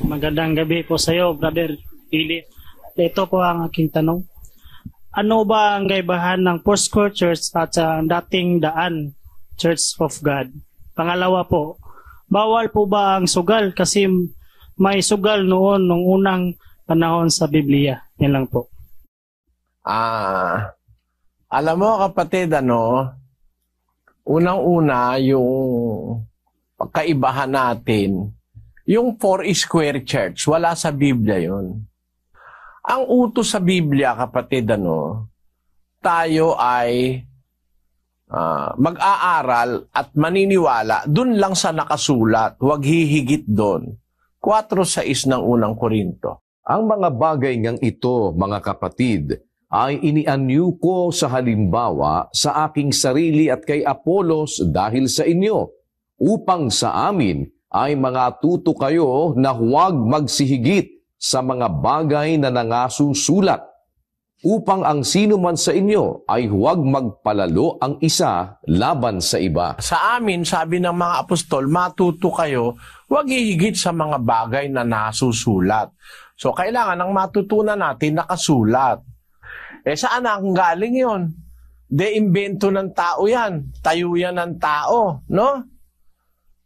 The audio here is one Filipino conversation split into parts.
Magandang gabi po sa iyo, Brother Billy. Ito po ang aking tanong. Ano ba ang kaibahan ng Foursquare Church at sa dating Daan Church of God? Pangalawa po, bawal po ba ang sugal? Kasi may sugal noon nung unang panahon sa Biblia. Yan lang po. Alam mo kapatid, unang-una yung kaibahan natin, yung Foursquare Church, wala sa Biblia yun. Ang utos sa Biblia, kapatid, tayo ay mag-aaral at maniniwala dun lang sa nakasulat, huwag hihigit doon. 4:6 ng unang Korinto. Ang mga bagay ngang ito, mga kapatid, ay inianyo ko sa halimbawa sa aking sarili at kay Apolos dahil sa inyo, upang sa amin ay mga tuto kayo na huwag magsihigit sa mga bagay na nangasusulat, upang ang sino man sa inyo ay huwag magpalalo ang isa laban sa iba. Sa amin, sabi ng mga apostol, matuto kayo, huwag hihigit sa mga bagay na nasusulat. So, kailangan ang matutunan natin nakasulat. Saan ang galing yon? Imbento ng tao yan. Tayo yan ng tao, no?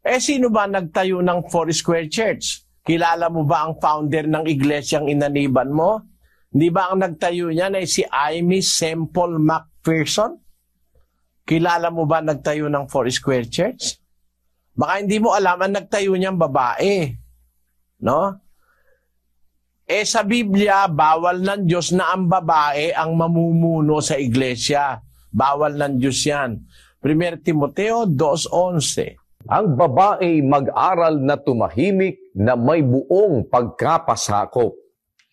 Sino ba nagtayo ng Foursquare Church? Kilala mo ba ang founder ng iglesyang inaniban mo? Hindi ba ang nagtayo niyan ay si Aimee Semple McPherson? Kilala mo ba nagtayo ng Foursquare Church? Baka hindi mo alam ang nagtayo niyang babae. No? Sa Biblia, bawal ng Diyos na ang babae ang mamumuno sa iglesia. Bawal ng Diyos yan. 1 Timoteo 2:11. Ang babae mag-aral na tumahimik na may buong pagkapasakop.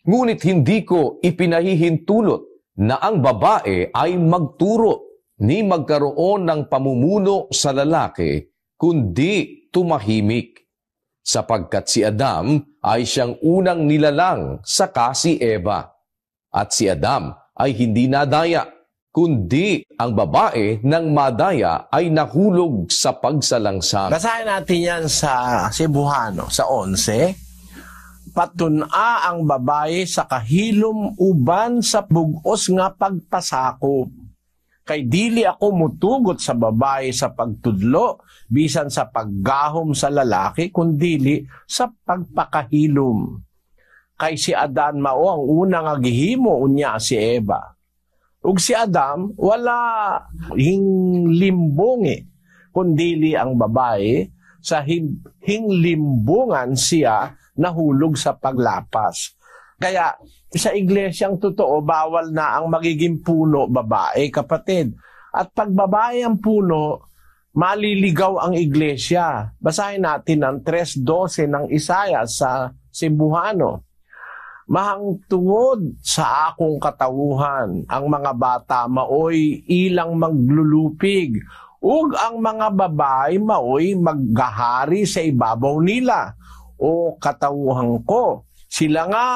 Ngunit hindi ko ipinahihintulot na ang babae ay magturo ni magkaroon ng pamumuno sa lalaki, kundi tumahimik. Sapagkat si Adam ay siyang unang nilalang saka si Eva. At si Adam ay hindi nadaya, kundi ang babae nang madaya ay nahulog sa pagsalangsang. Basahin natin yan sa Cebuano, sa 11. Patuna ang babae sa kahilom uban sa bugos nga pagpasakop. Kay dili ako mutugot sa babae sa pagtudlo, bisan sa paggahom sa lalaki, kundili sa pagpakahilom. Kay si Adan mao ang unang agihimo unya si Eva. Ug si Adam, wala hinglimbongi, kundili ang babae, sa hinglimbungan siya nahulog sa paglapas. Kaya sa iglesyang totoo, bawal na ang magiging puno babae, kapatid. At pag babae ang puno, maliligaw ang iglesia. Basahin natin ang 3:12 ng Isaiah sa Cebuano. Mahangtungod sa akong katawuhan, ang mga bata maoy ilang maglulupig, ug ang mga babae maoy maggahari sa ibabaw nila. O katawuhan ko, sila nga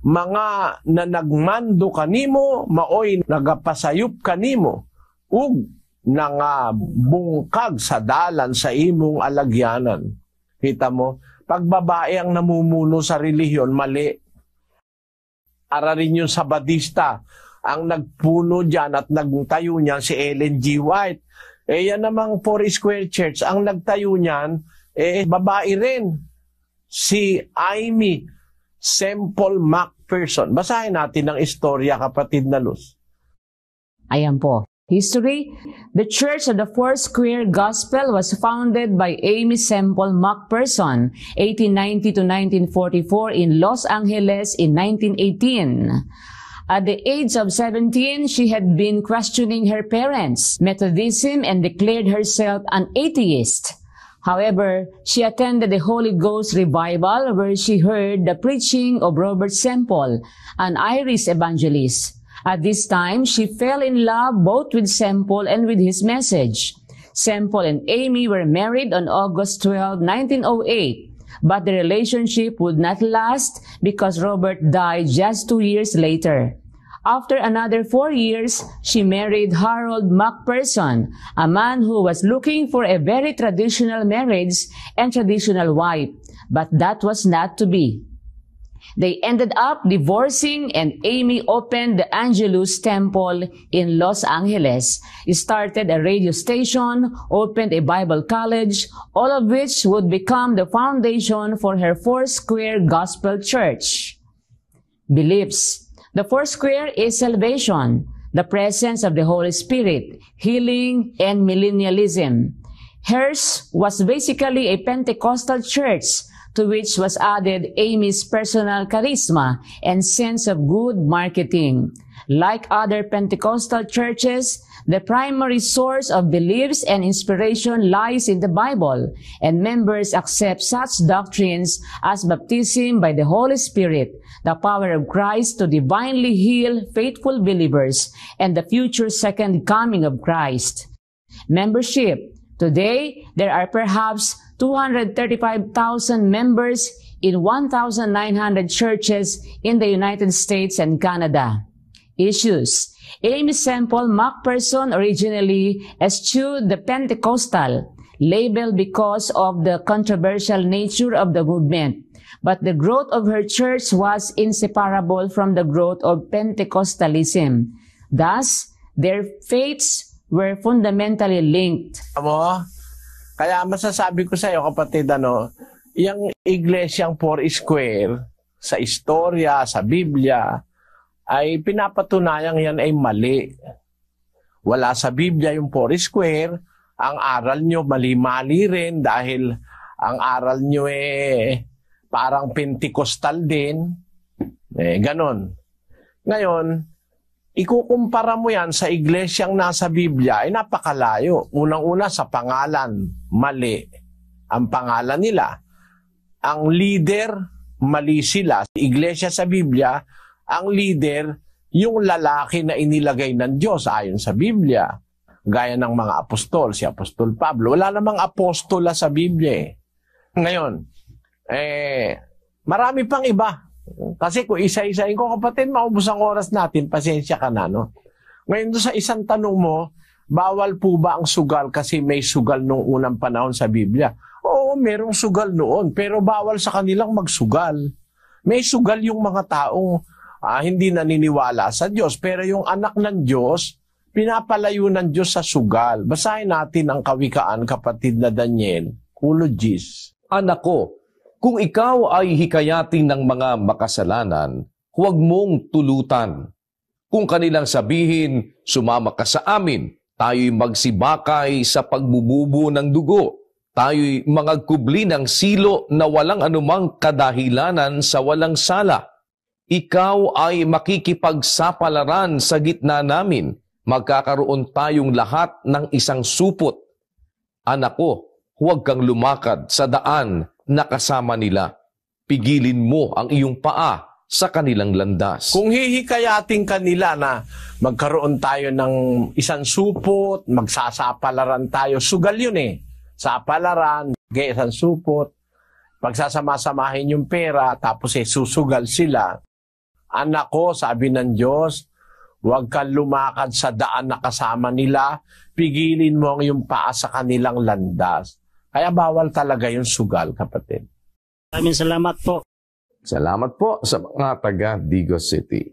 mga nanagmando kanimo, maoy nagapasayop kanimo, ug nangabungkag sa dalan sa imong alagyanan. Kita mo, pag babae ang namumuno sa relihiyon, mali. Ararin yung Sabadista, ang nagpuno dyan at nagtayo niyan si Ellen G. White. Yan namang Foursquare Church, ang nagtayo niyan, babae rin. Si Aimee Semple McPherson. Basahin natin ang istorya, kapatid na Luz. Ayan po. History. The Church of the Foursquare Gospel was founded by Aimee Semple McPherson, 1890 to 1944 in Los Angeles in 1918. At the age of 17, she had been questioning her parents' Methodism and declared herself an atheist. However, she attended the Holy Ghost revival where she heard the preaching of Robert Semple, an Irish evangelist. At this time, she fell in love both with Semple and with his message. Semple and Aimee were married on August 12, 1908, but the relationship would not last because Robert died just 2 years later. After another 4 years, she married Harold McPherson, a man who was looking for a very traditional marriage and traditional wife. but that was not to be. They ended up divorcing, and Amy opened the Angelus Temple in Los Angeles, started a radio station, opened a Bible college, all of which would become the foundation for her Foursquare Gospel Church. Beliefs. The Foursquare is salvation, the presence of the Holy Spirit, healing, and millennialism. Hers was basically a Pentecostal church, to which was added Amy's personal charisma and sense of good marketing. Like other Pentecostal churches, the primary source of beliefs and inspiration lies in the Bible, and members accept such doctrines as baptism by the Holy Spirit, the power of Christ to divinely heal faithful believers, and the future second coming of Christ. Membership. Today, there are perhaps 235,000 members in 1,900 churches in the United States and Canada. Issues. Aimee Semple McPherson originally eschewed the Pentecostal label because of the controversial nature of the movement, but the growth of her church was inseparable from the growth of Pentecostalism. Thus, their faiths were fundamentally linked. Kaya masasabi ko sa iyo, kapatid, yung iglesyang Foursquare sa istorya, sa Biblia, ay pinapatunayang yan ay mali. Wala sa Biblia yung Foursquare. Ang aral nyo mali-mali rin dahil ang aral nyo parang Pentecostal din. Ganon. Ngayon, ikukumpara mo yan sa iglesyang nasa Biblia ay napakalayo. Unang-una sa pangalan, mali ang pangalan nila. Ang leader, mali sila. Iglesia sa Biblia, ang leader, yung lalaki na inilagay ng Diyos ayon sa Biblia. Gaya ng mga apostol, si Apostol Pablo. Wala namang apostola sa Biblia. Ngayon, marami pang iba. Kasi kung isa-isain ko, kapatid, maubos ang oras natin, pasensya ka na, no? Ngayon, doon sa isang tanong mo, bawal po ba ang sugal kasi may sugal noong unang panahon sa Biblia? Oo, merong sugal noon, pero bawal sa kanilang magsugal. May sugal yung mga taong hindi naniniwala sa Diyos, pero yung anak ng Diyos, pinapalayo ng Diyos sa sugal. Basahin natin ang Kawikaan, kapatid na Daniel, Ulo Gis. Anak ko, kung ikaw ay hikayatin ng mga makasalanan, huwag mong tulutan. Kung kanilang sabihin, sumama ka sa amin, tayo'y magsibakay sa pagbububo ng dugo, tayo'y mangagkubli ng silo na walang anumang kadahilanan sa walang sala. Ikaw ay makikipagsapalaran sa gitna namin, magkakaroon tayong lahat ng isang supot. Anak ko, huwag kang lumakad sa daan na kasama nila. Pigilin mo ang iyong paa sa kanilang landas. Kung hihikayatin kanila na magkaroon tayo ng isang supot, magsasapalaran tayo, sugal yun Sapalaran, isang supot, pagsasama-samahin yung pera, tapos susugal sila. Anak ko, sabi ng Diyos, huwag kang lumakad sa daan na kasama nila, pigilin mo ang iyong paa sa kanilang landas. Kaya bawal talaga yung sugal, kapatid. Maraming salamat po. Salamat po sa mga taga Digos City.